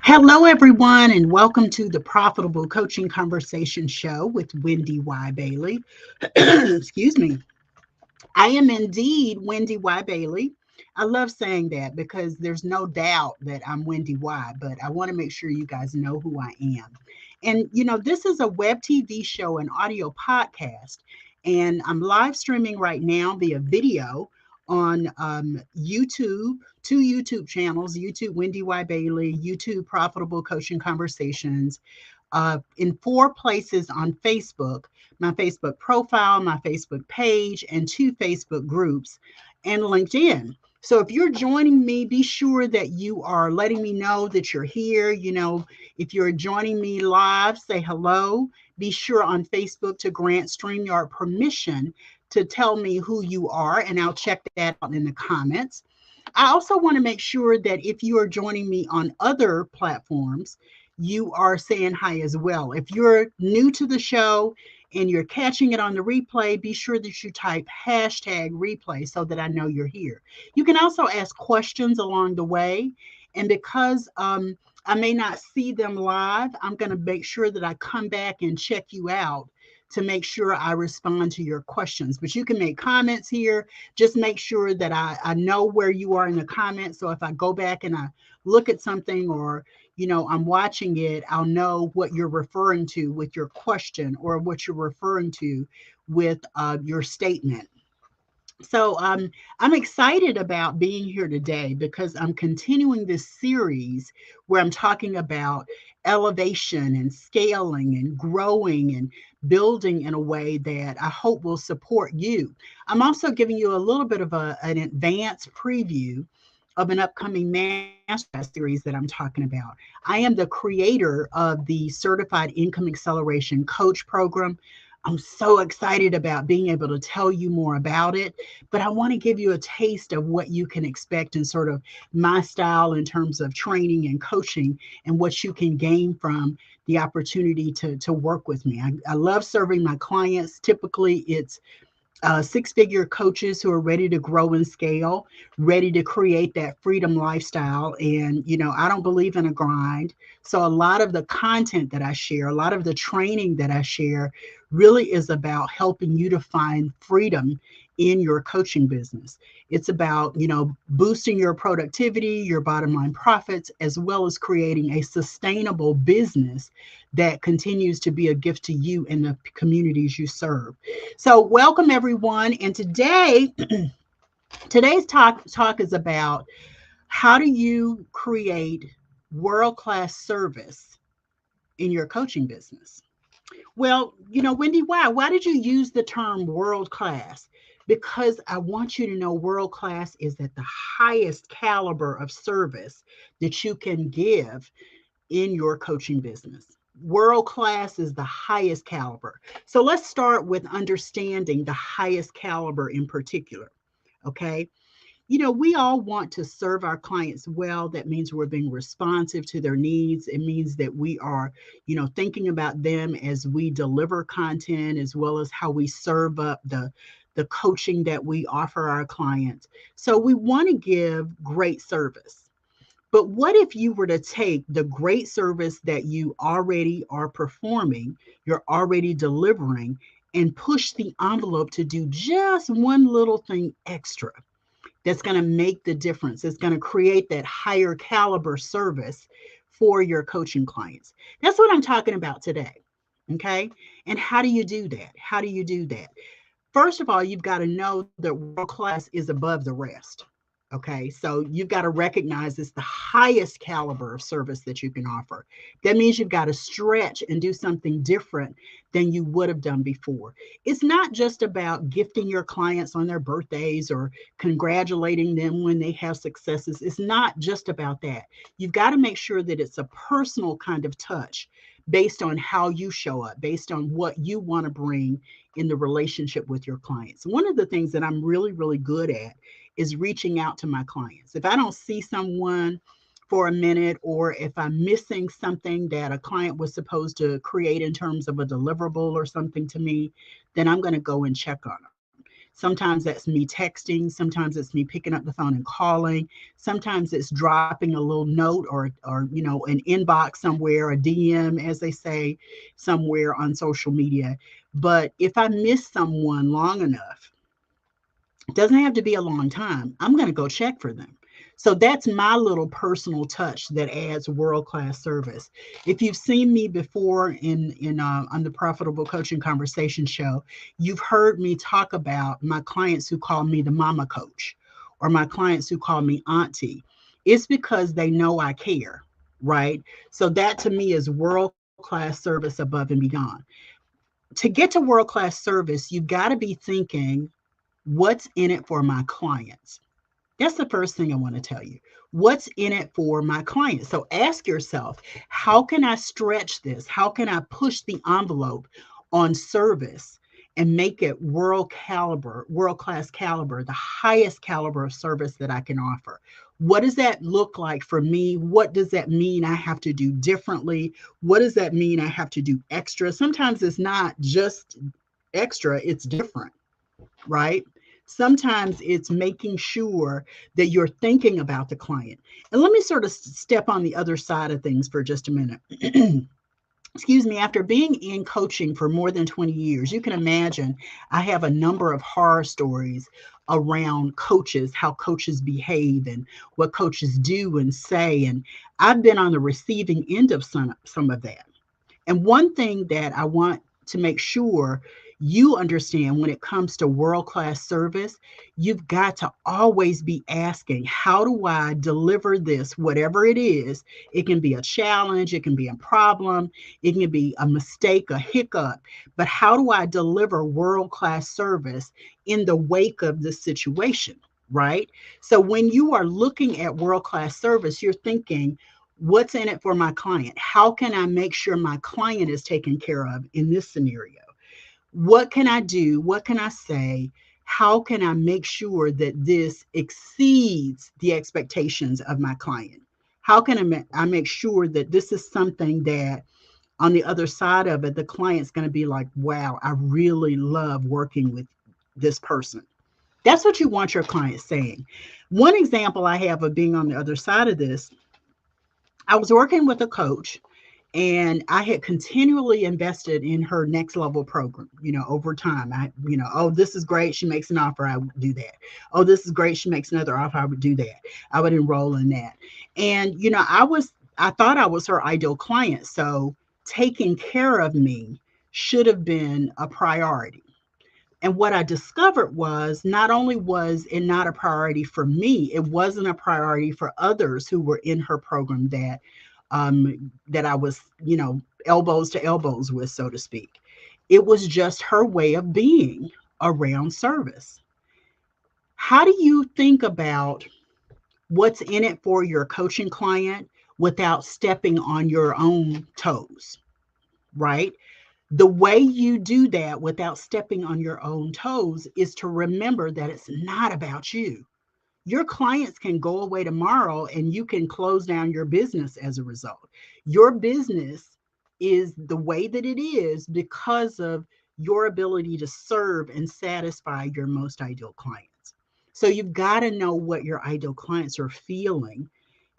Hello, everyone, and welcome to the Profitable Coaching Conversation Show with Wendy Y. Bailey. Excuse me. I am indeed Wendy Y. Bailey. I love saying that because there's no doubt that I'm Wendy Y, but I want to make sure you guys know who I am. And, this is a web TV show and audio podcast, and I'm live streaming right now via video on YouTube, two YouTube channels, YouTube Wendy Y. Bailey, YouTube Profitable Coaching Conversations, in four places on Facebook: my Facebook profile, my Facebook page, and two Facebook groups, and LinkedIn. So if you're joining me, be sure that you are letting me know that you're here. If you're joining me live, say hello. Be sure on Facebook to grant StreamYard permission to tell me who you are, and I'll check that out in the comments. I also want to make sure that if you are joining me on other platforms, you are saying hi as well. If you're new to the show and you're catching it on the replay, be sure that you type hashtag replay so that I know you're here. You can also ask questions along the way. And because I may not see them live, I'm going to make sure that I come back and check you out to make sure I respond to your questions. But you can make comments here. Just make sure that I know where you are in the comments. So if I go back and I look at something, or I'm watching it, I'll know what you're referring to with your question, or what you're referring to with your statement. So I'm excited about being here today because I'm continuing this series where I'm talking about elevation and scaling and growing and building in a way that I hope will support you. I'm also giving you a little bit of an advanced preview of an upcoming masterclass series that I'm talking about. I am the creator of the Certified Income Acceleration Coach Program. I'm so excited about being able to tell you more about it, but I want to give you a taste of what you can expect and sort of my style in terms of training and coaching, and what you can gain from the opportunity to work with me. I love serving my clients. Typically, it's six-figure coaches who are ready to grow and scale, ready to create that freedom lifestyle. And, I don't believe in a grind. So a lot of the content that I share, a lot of the training that I share really is about helping you to find freedom in your coaching business. It's about, boosting your productivity, your bottom line profits, as well as creating a sustainable business that continues to be a gift to you and the communities you serve. So welcome everyone. And today's talk is about how do you create world-class service in your coaching business. Well, Wendy, why did you use the term world class? Because I want you to know world class is at the highest caliber of service that you can give in your coaching business. World class is the highest caliber. So let's start with understanding the highest caliber in particular. Okay. We all want to serve our clients well. That means we're being responsive to their needs. It means that we are, thinking about them as we deliver content, as well as how we serve up the coaching that we offer our clients. So we want to give great service. But what if you were to take the great service that you already are performing, you're already delivering, and push the envelope to do just one little thing extra that's going to make the difference? It's going to create that higher caliber service for your coaching clients. That's what I'm talking about today. Okay. And how do you do that? How do you do that? First of all, you've got to know that world class is above the rest. Okay, so you've got to recognize it's the highest caliber of service that you can offer. That means you've got to stretch and do something different than you would have done before. It's not just about gifting your clients on their birthdays or congratulating them when they have successes. It's not just about that. You've got to make sure that it's a personal kind of touch based on how you show up, based on what you want to bring in the relationship with your clients. One of the things that I'm really, really good at is reaching out to my clients. If I don't see someone for a minute, or if I'm missing something that a client was supposed to create in terms of a deliverable or something to me, then I'm going to go and check on them. Sometimes that's me texting. Sometimes it's me picking up the phone and calling. Sometimes it's dropping a little note or an inbox somewhere, a DM, as they say, somewhere on social media. But if I miss someone long enough, it doesn't have to be a long time, I'm going to go check for them. So that's my little personal touch that adds world class service. If you've seen me before in on the Profitable Coaching Conversation show, you've heard me talk about my clients who call me the mama coach, or my clients who call me auntie. It's because they know I care, right? So that to me is world class service above and beyond. To get to world class service, you've got to be thinking, what's in it for my clients? That's the first thing I want to tell you. What's in it for my clients? So ask yourself, how can I stretch this? How can I push the envelope on service and make it world caliber, world class caliber, the highest caliber of service that I can offer? What does that look like for me? What does that mean I have to do differently? What does that mean I have to do extra? Sometimes it's not just extra, it's different, right? Sometimes it's making sure that you're thinking about the client. And let me sort of step on the other side of things for just a minute. Excuse me, after being in coaching for more than 20 years, you can imagine I have a number of horror stories around coaches, how coaches behave and what coaches do and say. And I've been on the receiving end of some of that. And one thing that I want to make sure you understand when it comes to world class service, you've got to always be asking, how do I deliver this, whatever it is? It can be a challenge, it can be a problem, it can be a mistake, a hiccup, but how do I deliver world class service in the wake of this situation? Right? So when you are looking at world class service, you're thinking, what's in it for my client? How can I make sure my client is taken care of in this scenario? What can I do? What can I say? How can I make sure that this exceeds the expectations of my client? How can I make sure that this is something that on the other side of it, the client's going to be like, wow, I really love working with this person. That's what you want your client saying. One example I have of being on the other side of this, I was working with a coach and I had continually invested in her next level program, over time. Oh, this is great. She makes an offer. I would do that. Oh, this is great. She makes another offer. I would do that. I would enroll in that. And, I thought I was her ideal client. So taking care of me should have been a priority. And what I discovered was not only was it not a priority for me, it wasn't a priority for others who were in her program that I was, elbows to elbows with, so to speak. It was just her way of being around service. How do you think about what's in it for your coaching client without stepping on your own toes, right? The way you do that without stepping on your own toes is to remember that it's not about you. Your clients can go away tomorrow and you can close down your business as a result. Your business is the way that it is because of your ability to serve and satisfy your most ideal clients. So you've got to know what your ideal clients are feeling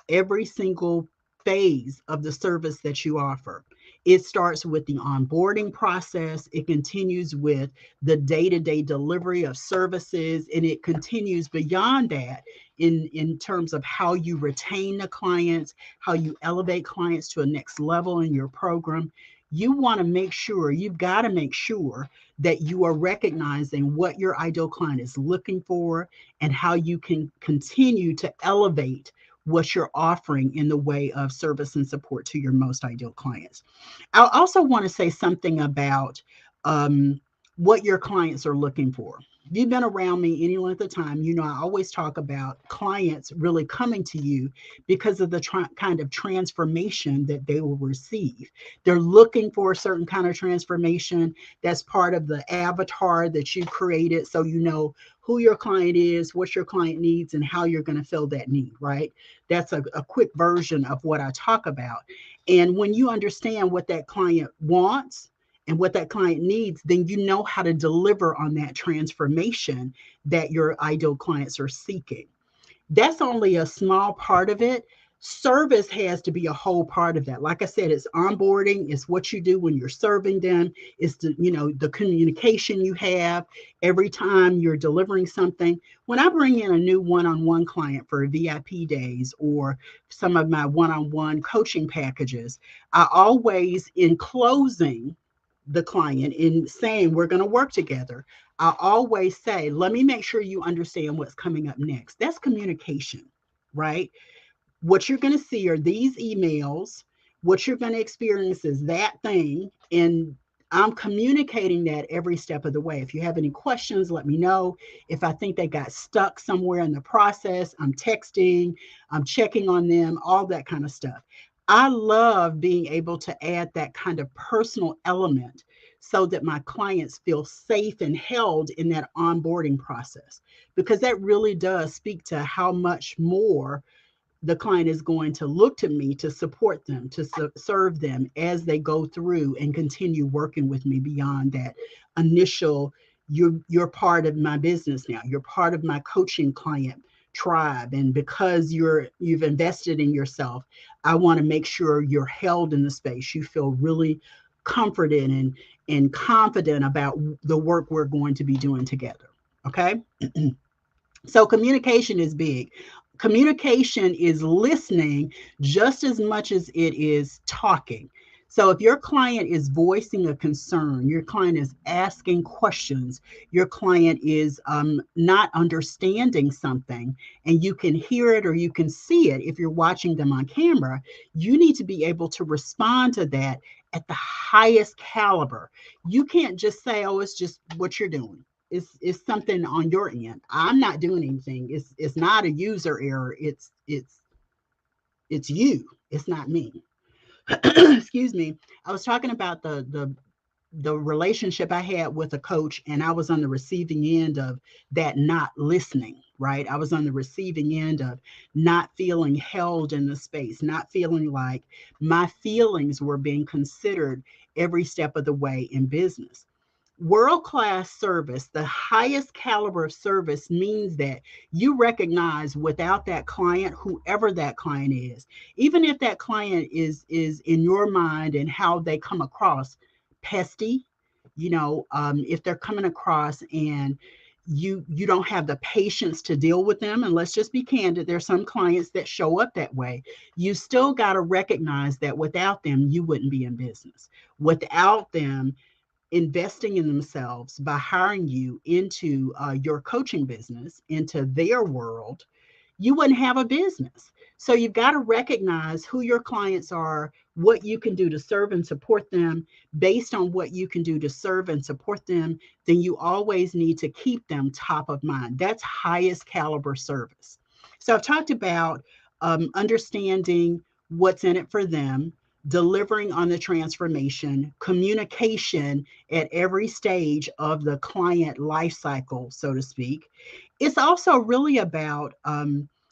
every single phase of the service that you offer. It starts with the onboarding process, it continues with the day to day delivery of services, and it continues beyond that in terms of how you retain the clients, how you elevate clients to a next level in your program. You want to make sure, you've got to make sure that you are recognizing what your ideal client is looking for and how you can continue to elevate what you're offering in the way of service and support to your most ideal clients. I also want to say something about what your clients are looking for. If you've been around me any length of time, I always talk about clients really coming to you because of the kind of transformation that they will receive. They're looking for a certain kind of transformation. That's part of the avatar that you created. So you know who your client is, what your client needs, and how you're going to fill that need, right? That's a quick version of what I talk about. And when you understand what that client wants and what that client needs, then you know how to deliver on that transformation that your ideal clients are seeking. That's only a small part of it. Service has to be a whole part of that. Like I said, it's onboarding, it's what you do when you're serving them, it's the communication you have every time you're delivering something. When I bring in a new one-on-one client for VIP days or some of my one-on-one coaching packages, I always, in closing the client, in saying we're going to work together, I always say, let me make sure you understand what's coming up next. That's communication, right? What you're going to see are these emails. What you're going to experience is that thing. And I'm communicating that every step of the way. If you have any questions, let me know. If I think they got stuck somewhere in the process, I'm texting, I'm checking on them, all that kind of stuff. I love being able to add that kind of personal element so that my clients feel safe and held in that onboarding process, because that really does speak to how much more the client is going to look to me to support them, to serve them as they go through and continue working with me beyond that initial, you're part of my business now. You're part of my coaching client tribe. And because you've invested in yourself, I want to make sure you're held in the space. You feel really comforted and confident about the work we're going to be doing together. Okay. So communication is big. Communication is listening just as much as it is talking. So if your client is voicing a concern, your client is asking questions, your client is not understanding something, and you can hear it or you can see it if you're watching them on camera, you need to be able to respond to that at the highest caliber. You can't just say, oh, it's just what you're doing. It's something on your end. I'm not doing anything. It's not a user error. It's you. It's not me. Excuse me. I was talking about the relationship I had with a coach, and I was on the receiving end of that not listening, right? I was on the receiving end of not feeling held in the space, not feeling like my feelings were being considered every step of the way in business. World-class service, the highest caliber of service, means that you recognize without that client, whoever that client is, even if that client is in your mind and how they come across pesty, if they're coming across and you don't have the patience to deal with them, and let's just be candid, there's some clients that show up that way. You still got to recognize that without them you wouldn't be in business. Without them investing in themselves by hiring you into your coaching business, into their world, you wouldn't have a business. So you've got to recognize who your clients are, what you can do to serve and support them. Based on what you can do to serve and support them, then you always need to keep them top of mind. That's highest caliber service. So I've talked about understanding what's in it for them, delivering on the transformation, communication at every stage of the client life cycle, so to speak. It's also really about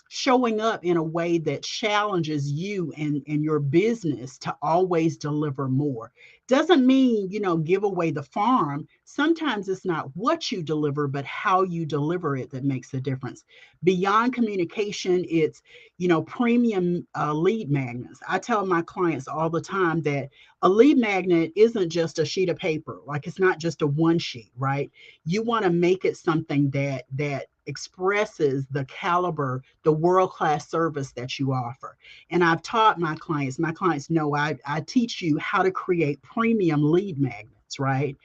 showing up in a way that challenges you and your business to always deliver more. Doesn't mean, give away the farm. Sometimes it's not what you deliver, but how you deliver it that makes the difference. Beyond communication, it's, premium lead magnets. I tell my clients all the time that a lead magnet isn't just a sheet of paper. Like, it's not just a one sheet, right? You want to make it something that expresses the caliber, the world-class service that you offer. And I've taught my clients know I teach you how to create premium lead magnets, right?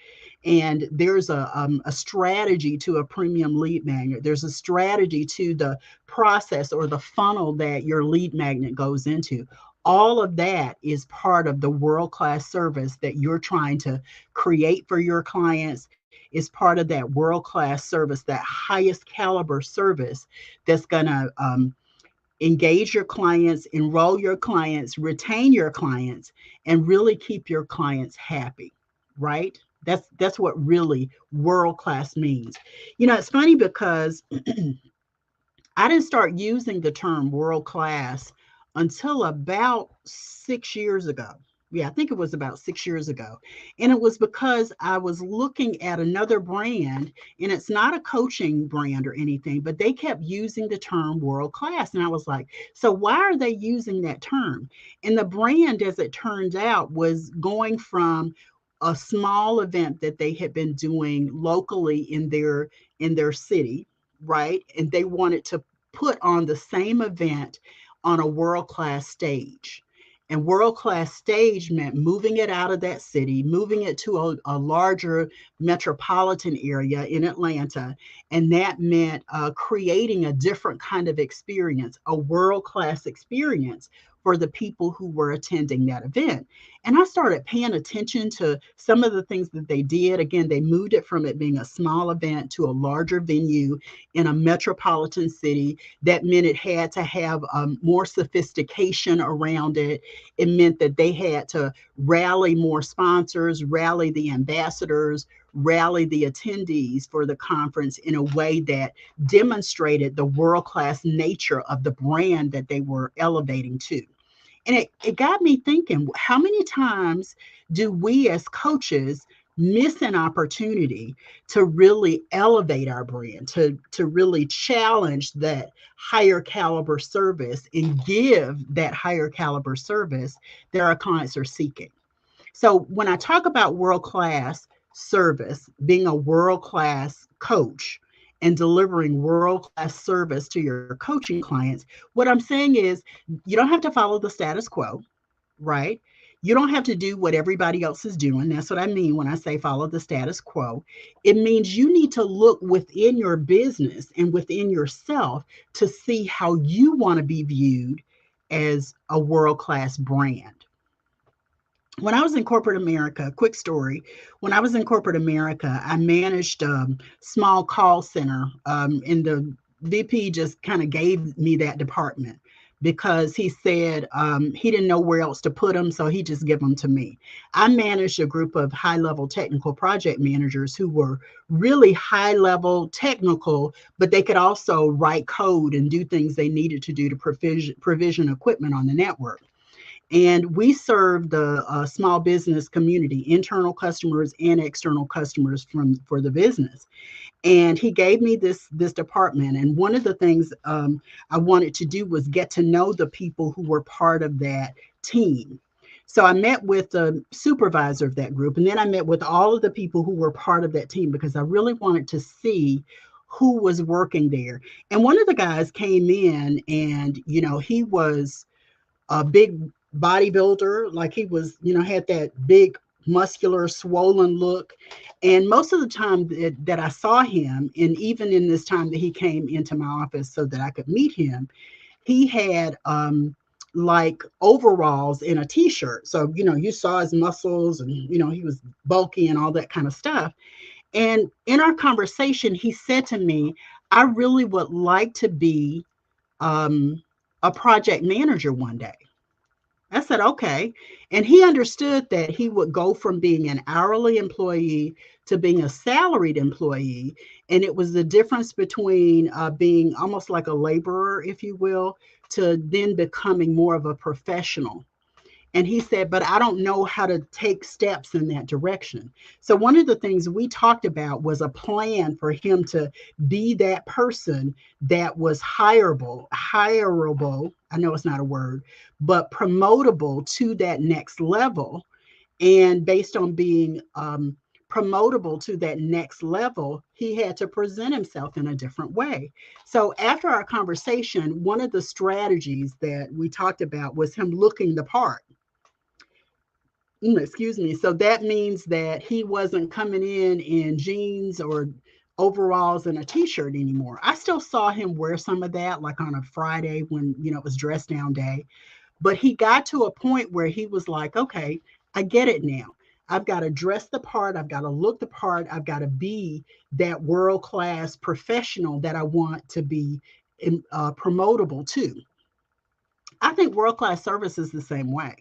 And there's a strategy to a premium lead magnet. There's a strategy to the process or the funnel that your lead magnet goes into. All of that is part of the world-class service that you're trying to create for your clients. Is part of that world-class service, that highest caliber service that's going to engage your clients, enroll your clients, retain your clients, and really keep your clients happy, right? That's what really world class means. It's funny because I didn't start using the term world class until about 6 years ago. Yeah, I think it was about 6 years ago. And it was because I was looking at another brand, and it's not a coaching brand or anything, but they kept using the term world class. And I was like, so why are they using that term? And the brand, as it turned out, was going from a small event that they had been doing locally in their city, right? And they wanted to put on the same event on a world class stage. And world class stage meant moving it out of that city, moving it to a larger metropolitan area in Atlanta. And that meant creating a different kind of experience, a world class experience for the people who were attending that event. And I started paying attention to some of the things that they did. Again, they moved it from it being a small event to a larger venue in a metropolitan city. That meant it had to have more sophistication around it. It meant that they had to rally more sponsors, rally the ambassadors, rally the attendees for the conference in a way that demonstrated the world class nature of the brand that they were elevating to. And it got me thinking, how many times do we as coaches miss an opportunity to really elevate our brand, to really challenge that higher caliber service and give that higher caliber service that our clients are seeking? So when I talk about world class service, being a world class coach and delivering world class service to your coaching clients, what I'm saying is you don't have to follow the status quo, right? You don't have to do what everybody else is doing. That's what I mean when I say follow the status quo. It means you need to look within your business and within yourself to see how you want to be viewed as a world class brand. When I was in corporate America, quick story. When I was in corporate America, I managed a small call center, and the VP just kind of gave me that department because he said he didn't know where else to put them, so he just gave them to me. I managed a group of high-level technical project managers who were really high-level technical, but they could also write code and do things they needed to do to provision equipment on the network. And we serve the small business community, internal customers and external customers for the business. And he gave me this department. And one of the things I wanted to do was get to know the people who were part of that team. So I met with the supervisor of that group, and then I met with all of the people who were part of that team because I really wanted to see who was working there. And one of the guys came in, and he was a big bodybuilder, like he was, had that big muscular swollen look. And most of the time that I saw him, and even in this time that he came into my office so that I could meet him, he had like overalls and a t-shirt. So you saw his muscles, and he was bulky and all that kind of stuff. And in our conversation, he said to me, I really would like to be um, a project manager one day. I said, okay. And he understood that he would go from being an hourly employee to being a salaried employee. And it was the difference between being almost like a laborer, if you will, to then becoming more of a professional. And he said, but I don't know how to take steps in that direction. So, one of the things we talked about was a plan for him to be that person that was hireable. I know it's not a word, but promotable to that next level. And based on being promotable to that next level, he had to present himself in a different way. So, after our conversation, one of the strategies that we talked about was him looking the part. Excuse me. So that means that he wasn't coming in jeans or overalls and a t-shirt anymore. I still saw him wear some of that, like on a Friday when it was dress down day. But he got to a point where he was like, okay, I get it now. I've got to dress the part. I've got to look the part. I've got to be that world class professional that I want to be promotable to. I think world class service is the same way.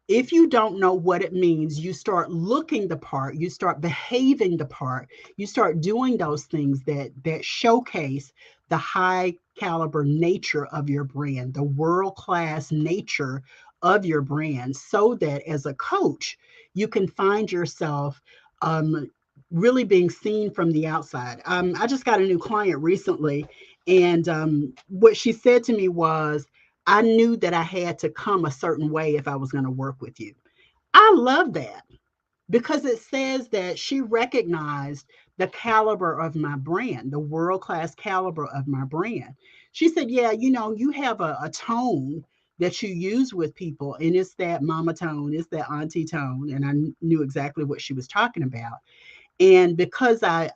If you don't know what it means, you start looking the part, you start behaving the part, you start doing those things that showcase the high caliber nature of your brand, the world class nature of your brand, so that as a coach, you can find yourself um, really being seen from the outside. I just got a new client recently, and what she said to me was, I knew that I had to come a certain way if I was going to work with you. I love that because it says that she recognized the caliber of my brand, the world class caliber of my brand. She said, yeah, you have a tone that you use with people, and it's that mama tone, it's that auntie tone. And I knew exactly what she was talking about. And because I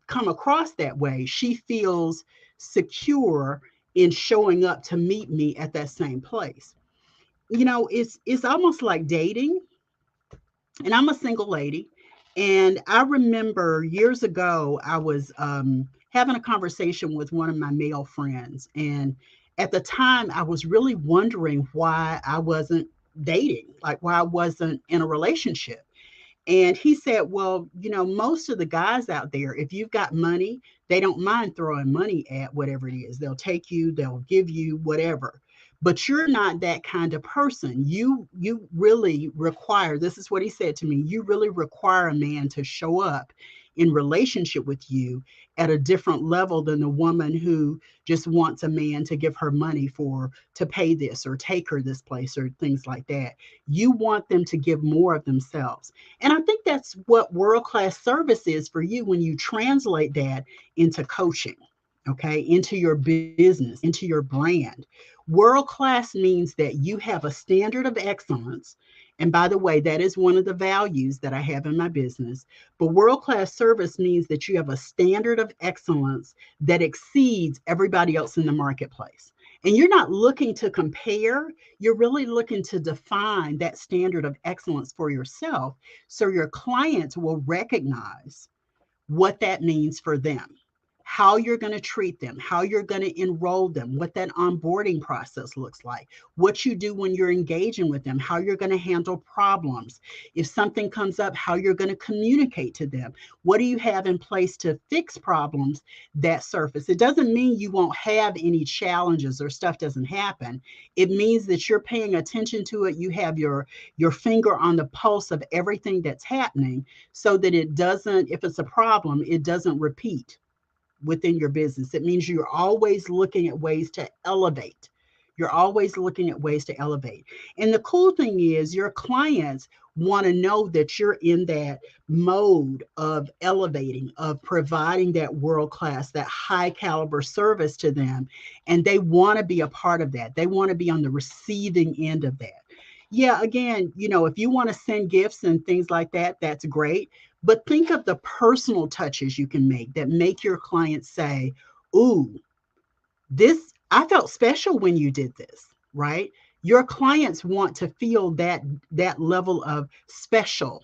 come across that way, she feels secure in showing up to meet me at that same place. It's almost like dating, and I'm a single lady. And I remember years ago, I was having a conversation with one of my male friends. And at the time, I was really wondering why I wasn't dating, like why I wasn't in a relationship. And he said, well, most of the guys out there, if you've got money, they don't mind throwing money at whatever it is. They'll take you, they'll give you whatever. But you're not that kind of person. You really require, this is what he said to me, you really require a man to show up in relationship with you at a different level than the woman who just wants a man to give her money for to pay this or take her this place or things like that. You want them to give more of themselves. And I think that's what world class service is for you when you translate that into coaching, okay, into your business, into your brand. World class means that you have a standard of excellence. And by the way, that is one of the values that I have in my business. But world class service means that you have a standard of excellence that exceeds everybody else in the marketplace. And you're not looking to compare, you're really looking to define that standard of excellence for yourself so your clients will recognize what that means for them, how you're going to treat them, how you're going to enroll them, what that onboarding process looks like, what you do when you're engaging with them, how you're going to handle problems. If something comes up, how you're going to communicate to them. What do you have in place to fix problems that surface? It doesn't mean you won't have any challenges or stuff doesn't happen. It means that you're paying attention to it. You have your finger on the pulse of everything that's happening so that it doesn't, if it's a problem, it doesn't repeat within your business. It means you're always looking at ways to elevate. You're always looking at ways to elevate. And the cool thing is, your clients want to know that you're in that mode of elevating, of providing that world class, that high caliber service to them. And they want to be a part of that. They want to be on the receiving end of that. Yeah, again, if you want to send gifts and things like that, that's great. But think of the personal touches you can make that make your clients say, ooh, this, I felt special when you did this, right? Your clients want to feel that level of special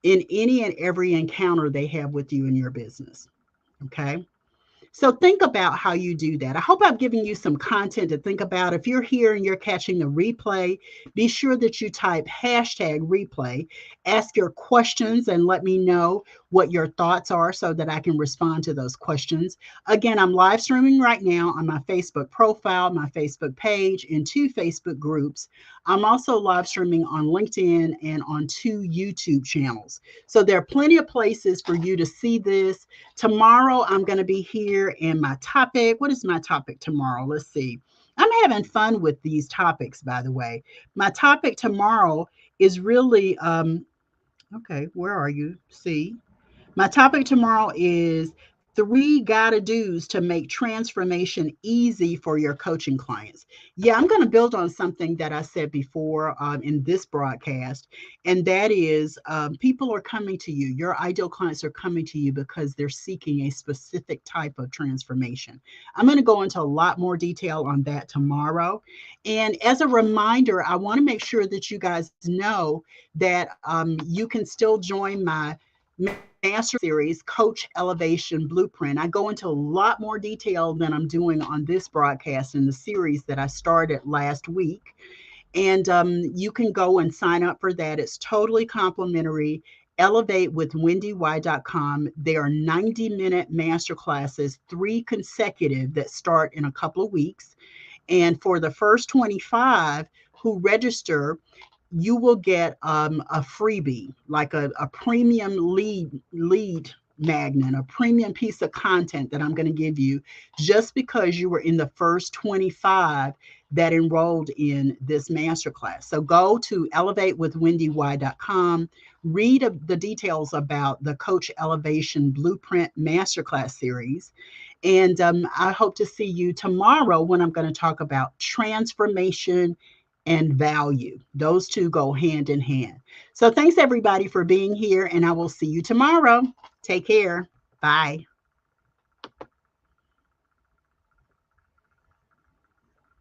in any and every encounter they have with you in your business. Okay. So think about how you do that. I hope I've given you some content to think about. If you're here and you're catching the replay, be sure that you type hashtag replay, ask your questions, and let me know what your thoughts are so that I can respond to those questions. Again, I'm live streaming right now on my Facebook profile, my Facebook page, and 2 Facebook groups. I'm also live streaming on LinkedIn and on 2 YouTube channels. So there are plenty of places for you to see this. Tomorrow, I'm going to be here, and my topic, what is my topic tomorrow? Let's see. I'm having fun with these topics, by the way. My topic tomorrow is really, okay, where are you? See, my topic tomorrow is 3 gotta do's to make transformation easy for your coaching clients. Yeah, I'm going to build on something that I said before in this broadcast, and that is people are coming to you. Your ideal clients are coming to you because they're seeking a specific type of transformation. I'm going to go into a lot more detail on that tomorrow. And as a reminder, I want to make sure that you guys know that you can still join my master series, Coach Elevation Blueprint. I go into a lot more detail than I'm doing on this broadcast in the series that I started last week. And you can go and sign up for that. It's totally complimentary. elevatewithwendy.com. They are 90-minute masterclasses, 3 consecutive that start in a couple of weeks. And for the first 25 who register, you will get a freebie, like a premium lead magnet, a premium piece of content that I'm going to give you just because you were in the first 25 that enrolled in this masterclass. So go to elevatewithwendy.com, read the details about the Coach Elevation Blueprint Masterclass series. And I hope to see you tomorrow when I'm going to talk about transformation and value. Those two go hand in hand. So thanks everybody for being here, and I will see you tomorrow. Take care. Bye.